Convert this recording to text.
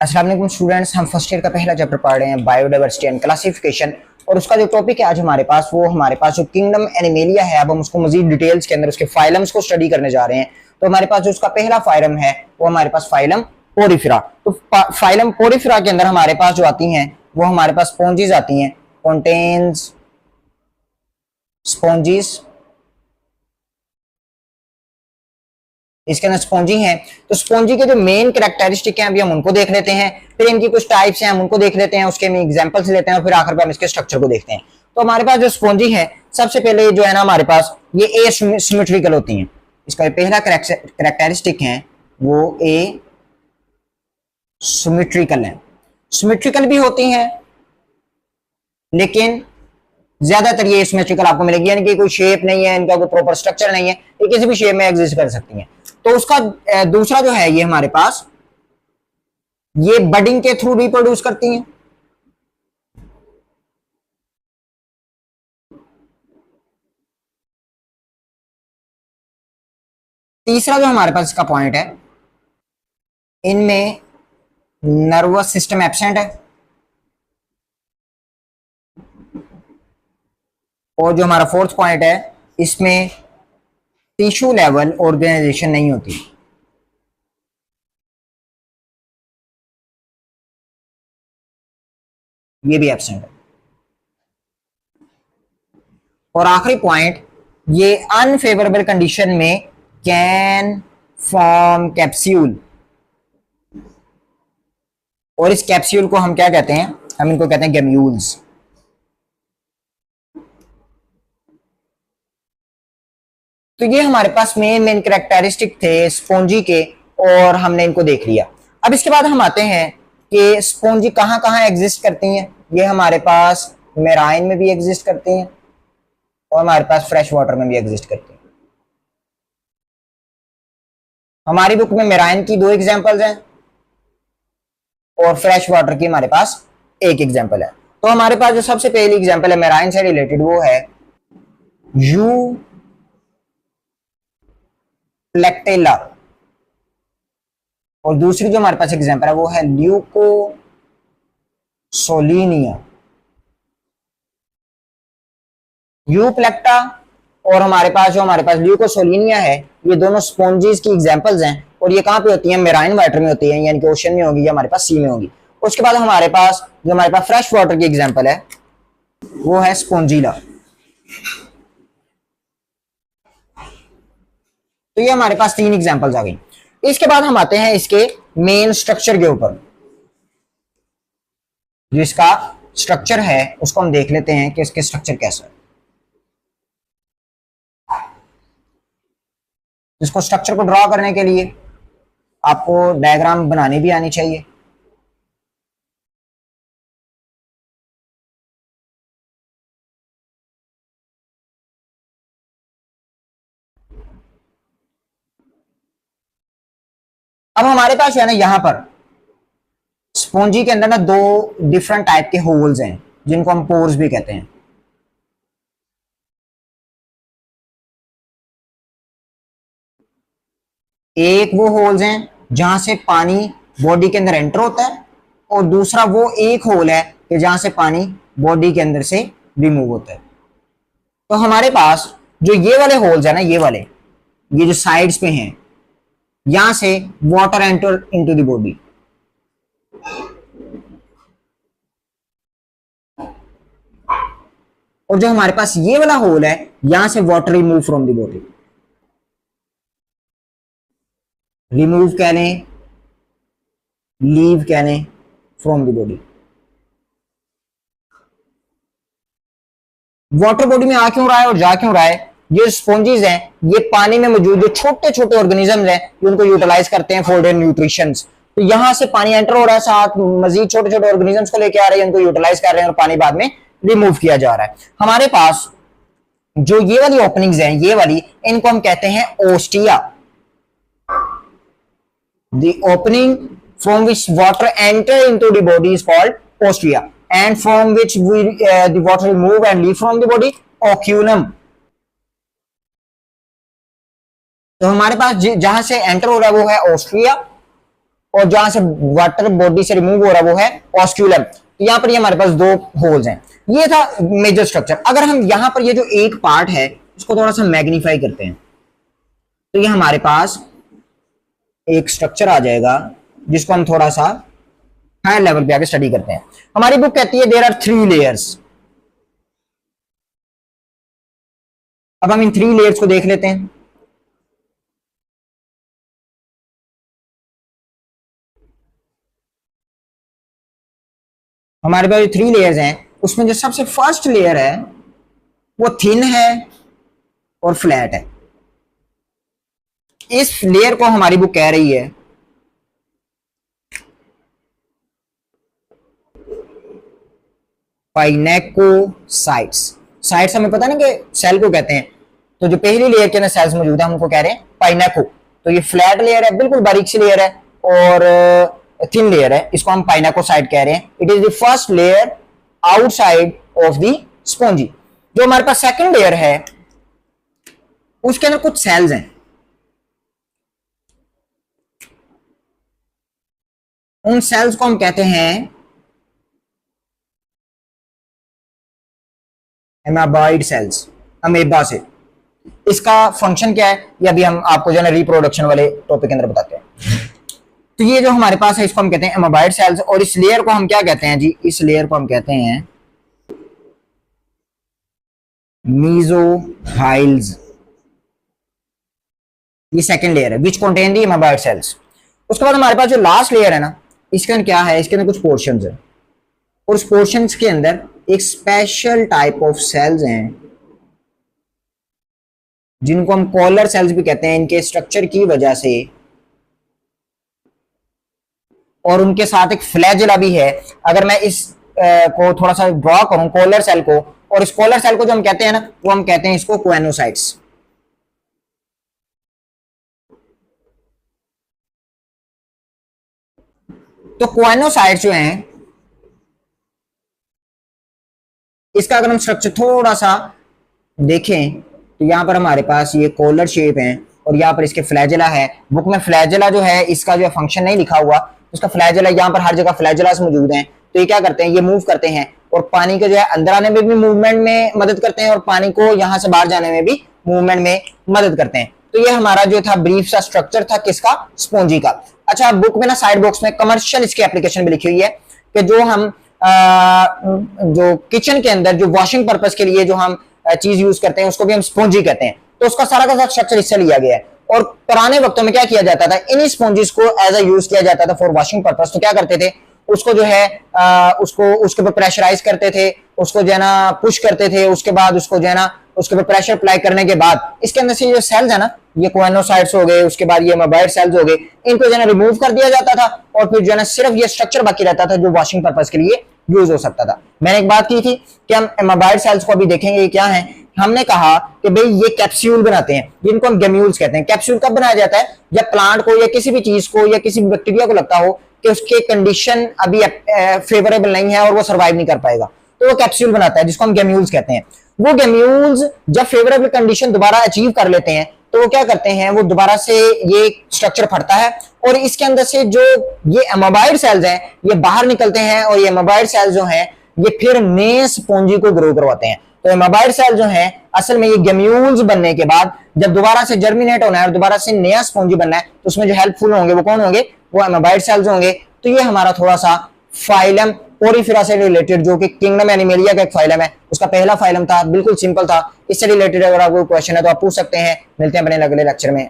अस्सलाम वालेकुम स्टूडेंट्स, हम फर्स्ट ईयर का पहला चैप्टर पढ़ रहे हैं बायोडाइवर्सिटी एंड क्लासिफिकेशन। और उसका जो टॉपिक है आज हमारे पास जो किंगडम एनिमेलिया है। अब हम उसको मजीद डिटेल्स के अंदर उसके फाइलम्स को स्टडी करने जा रहे हैं। तो हमारे पास जो उसका पहला फाइलम है वो हमारे पास फाइलम पोरिफेरा। तो फाइलम पोरिफेरा के अंदर हमारे पास जो आती हैं वो हमारे पास स्पॉन्जीज आती हैं, कॉन्टेन्स स्पॉन्जीज। इसके अंदर स्पॉन्जी हैं। तो स्पॉन्जी के जो मेन कैरेक्टरिस्टिक हैं अभी हम उनको देख लेते हैं, फिर इनकी कुछ टाइप्स हैं हम उनको देख लेते हैं, उसके एग्जांपल्स लेते हैं और फिर आखिर पर हम इसके स्ट्रक्चर को देखते हैं। तो हमारे पास जो स्पॉन्जी है सबसे पहले जो है ना हमारे पास ये ए सिमेट्रिकल होती हैं। इसका पहला कैरेक्टरिस्टिक है वो ए सिमेट्रिकल है। सिमेट्रिकल भी होती हैं लेकिन ज्यादातर ये सिमेट्रिकल आपको मिलेगी, यानी कि कोई शेप नहीं है, इनका कोई प्रॉपर स्ट्रक्चर नहीं है, ये किसी भी शेप में एग्जिस्ट कर सकती हैं। तो उसका दूसरा जो है ये हमारे पास ये बडिंग के थ्रू रिप्रोड्यूस करती हैं। तीसरा जो हमारे पास इसका पॉइंट है, इनमें नर्वस सिस्टम एब्सेंट है। और जो हमारा फोर्थ पॉइंट है, इसमें टिश्यू लेवल ऑर्गेनाइजेशन नहीं होती। ये भी एब्सेंट है। और आखिरी पॉइंट, ये अनफेवरेबल कंडीशन में कैन फॉर्म कैप्सूल। और इस कैप्सूल को हम क्या कहते हैं, हम इनको कहते हैं गेम्यूल्स। तो ये हमारे पास मेन कैरेक्टरिस्टिक थे स्पॉन्जी के और हमने इनको देख लिया। अब इसके बाद हम आते हैं कि स्पॉन्जी कहाँ कहाँ एग्जिस्ट करती हैं। ये हमारे पास मेराइन में भी एग्जिस्ट करती हैं और हमारे पास फ्रेश वाटर में भी एग्जिस्ट करती हैं। हमारी बुक में मेराइन की 2 एग्जांपल्स हैं और फ्रेश वाटर की हमारे पास 1 एग्जांपल है। तो हमारे पास जो सबसे पहली एग्जांपल है मेराइन से रिलेटेड वो है यू प्लेक्टेला। और दूसरी जो हमारे पास एग्जांपल है वो है ल्यूकोसोलिनिया। यूप्लेक्टा और हमारे पास ल्यूकोसोलिनिया है, ये दोनों स्पॉन्जीज की एग्जांपल्स हैं। और ये कहां पे होती हैं, मेराइन वाटर में होती हैं, यानी कि ओशन में होगी या हमारे पास सी में होगी। उसके बाद हमारे पास फ्रेश वाटर की एग्जांपल है वो है स्पॉन्जिला। तो ये हमारे पास 3 एग्जांपल्स आ गई। इसके बाद हम आते हैं इसके मेन स्ट्रक्चर के ऊपर। जिसका स्ट्रक्चर है उसको हम देख लेते हैं कि इसके स्ट्रक्चर कैसा है। इसको स्ट्रक्चर को ड्रॉ करने के लिए आपको डायग्राम बनानी भी आनी चाहिए। अब हमारे पास है ना यहां पर स्पॉन्जी के अंदर ना 2 डिफरेंट टाइप के होल्स हैं जिनको हम पोर्स भी कहते हैं। एक वो होल्स हैं जहां से पानी बॉडी के अंदर एंटर होता है और दूसरा वो एक होल है कि जहां से पानी बॉडी के अंदर से रिमूव होता है। तो हमारे पास जो ये वाले होल्स है ना, ये जो साइड्स पे हैं, यहां से water enter into the body. और जो हमारे पास ये वाला होल है, यहां से water remove from the body. Remove कह लें, लीव कह लें from the body. Water body में आ क्यों रहा है और जा क्यों रहा है, ये स्पॉन्जीज हैं, ये पानी में मौजूद जो छोटे छोटे ऑर्गेनिजम्स हैं ये उनको यूटिलाइज करते हैं फॉर देयर न्यूट्रिशंस। तो यहां से पानी एंटर हो रहा है, साथ मजीद छोटे छोटे ऑर्गेनिजम्स को लेके आ रहे हैं, उनको यूटिलाइज कर रहे हैं और पानी बाद में रिमूव किया जा रहा है। हमारे पास जो ये वाली ओपनिंग्स हैं, ये वाली, इनको हम कहते हैं ostia. The opening from which water enter into the body is called ostia, and from which the water will move and leave from the body, oculum. तो हमारे पास जहां से एंटर हो रहा है वो है ओस्ट्रिया और जहां से वाटर बॉडी से रिमूव हो रहा है वो है ऑस्क्यूलम। तो यहाँ पर ये हमारे पास दो होल्स हैं। ये था मेजर स्ट्रक्चर। अगर हम यहाँ पर ये जो एक पार्ट है इसको थोड़ा सा मैग्नीफाई करते हैं तो ये हमारे पास एक स्ट्रक्चर आ जाएगा जिसको हम थोड़ा सा हायर लेवल पे आके स्टडी करते हैं। हमारी बुक कहती है देयर आर 3 लेयर्स। अब हम इन 3 लेयर्स को देख लेते हैं। हमारे पास जो 3 लेयर्स हैं उसमें जो सबसे फर्स्ट लेयर है वो थिन है और फ्लैट है। इस लेयर को हमारी बुक कह रही है पाइनेकोसाइट्स। साइट्स हमें पता नहीं कि सेल को कहते हैं, तो जो पहली लेयर के अंदर सेल्स मौजूद है हम उनको कह रहे हैं पाइनेको। तो ये फ्लैट लेयर है, बिल्कुल बारीक सी लेयर है और थिन लेयर है, इसको हम पाइनेकोसाइट कह रहे हैं। It is the first layer outside of the spongy. जो हमारे पास सेकंड लेयर है उसके अंदर कुछ सेल्स हैं। उन सेल्स को हम कहते हैं एमाबाइड सेल्स, अमेबा से। इसका फंक्शन क्या है ये अभी हम आपको जो है रिप्रोडक्शन वाले टॉपिक के अंदर बताते हैं। तो ये जो हमारे पास है इसको हम कहते हैं एमाबाइड सेल्स और इस लेयर को हम क्या कहते हैं जी, इस लेयर को हम कहते हैं मीसोहाइल्स। ये सेकंड लेयर है विच कंटेन द एमाबाइड सेल्स। उसके बाद हमारे पास जो लास्ट लेयर है ना इसके अंदर क्या है, इसके अंदर कुछ पोर्शंस है और उस पोर्शंस के अंदर एक स्पेशल टाइप ऑफ सेल्स हैं जिनको हम कॉलर सेल्स भी कहते हैं। इनके स्ट्रक्चर की वजह से और उनके साथ एक फ्लैजेला भी है। अगर मैं इस को थोड़ा सा ड्रॉ करूं कॉलर सेल को, और इस कॉलर सेल को जो हम कहते हैं ना वो हम कहते हैं इसको कोएनोसाइट्स। तो कोएनोसाइट्स जो हैं इसका अगर हम स्ट्रक्चर थोड़ा सा देखें तो यहां पर हमारे पास ये कॉलर शेप है और यहां पर इसके फ्लैजेला है। बुक में फ्लैजेला जो है इसका जो फंक्शन नहीं लिखा हुआ, उसका फ्लैजेला यहां पर हर जगह फ्लैजेलास मौजूद हैं। तो ये क्या करते हैं, ये मूव करते हैं और पानी के जो है अंदर आने में भी मूवमेंट में मदद करते हैं और पानी को यहां से बाहर जाने में भी मूवमेंट में मदद करते हैं। तो ये हमारा जो था ब्रीफ सा स्ट्रक्चर था किसका, स्पॉन्जी का। अच्छा, बुक में ना साइड बॉक्स में कमर्शियल इसकी एप्लीकेशन भी लिखी हुई है कि जो हम जो किचन के अंदर जो वॉशिंग पर्पस के लिए जो हम चीज यूज करते हैं उसको भी हम स्पॉन्जी कहते हैं। तो उसका सारा का सारा स्ट्रक्चर इससे लिया गया है। और पुराने वक्तों में क्या किया जाता था, इन्हीं स्पॉन्जेस को एज अ यूज किया जाता था फॉर वॉशिंग पर्पस। तो क्या करते थे, उसको जो है उसको उसके ऊपर प्रेशराइज करते थे, उसको जो है ना पुश करते थे, उसके बाद उसको जो है ना उसके ऊपर प्रेशर अप्लाई करने के बाद इसके अंदर से जो सेल्स है ना, ये कोएनोसाइट्स हो गए, उसके बाद ये एमाबाइड सेल्स हो गए, इनको जो है ना रिमूव कर दिया जाता था और फिर जो है ना सिर्फ ये स्ट्रक्चर बाकी रहता था जो वॉशिंग पर्पस के लिए यूज हो सकता था। मैंने एक बात की थी कि हम एमाबाइड सेल्स को अभी देखेंगे ये क्या है। हमने कहा कि भाई ये कैप्सूल बनाते हैं जिनको हम गेम्यूल्स कहते हैं। कैप्सूल कब बनाया जाता है, जब प्लांट को या किसी भी चीज को या किसी भी बैक्टीरिया को लगता हो कि उसके कंडीशन अभी फेवरेबल नहीं है और वो सर्वाइव नहीं कर पाएगा, तो वो कैप्सूल बनाता है जिसको हम गेम्यूल्स कहते हैं। वो गेम्यूल्स जब फेवरेबल कंडीशन दोबारा अचीव कर लेते हैं तो वो क्या करते हैं, वो दोबारा से ये स्ट्रक्चर फटता है और इसके अंदर से जो ये एमाबाइड सेल्स हैं ये बाहर निकलते हैं और ये एमाबाइड सेल्स जो हैं ये फिर नए स्पॉन्जी को ग्रो करवाते हैं। तो एमाबाइड सेल जो है असल में ये गेम्यूल्स बनने के बाद जब दोबारा से जर्मिनेट होना है और दोबारा से नया स्पॉन्जी बनना है तो उसमें जो हेल्पफुल होंगे वो कौन होंगे, वो एमाबाइड सेल्स होंगे। तो ये हमारा थोड़ा सा फाइलम पोरीफेरा से रिलेटेड जो कि किंगडम एनिमेलिया का एक फाइलम है, उसका पहला फाइलम था, बिल्कुल सिंपल था। इससे रिलेटेड अगर आपको क्वेश्चन है तो आप पूछ सकते हैं। मिलते हैं अपने अगले लेक्चर में।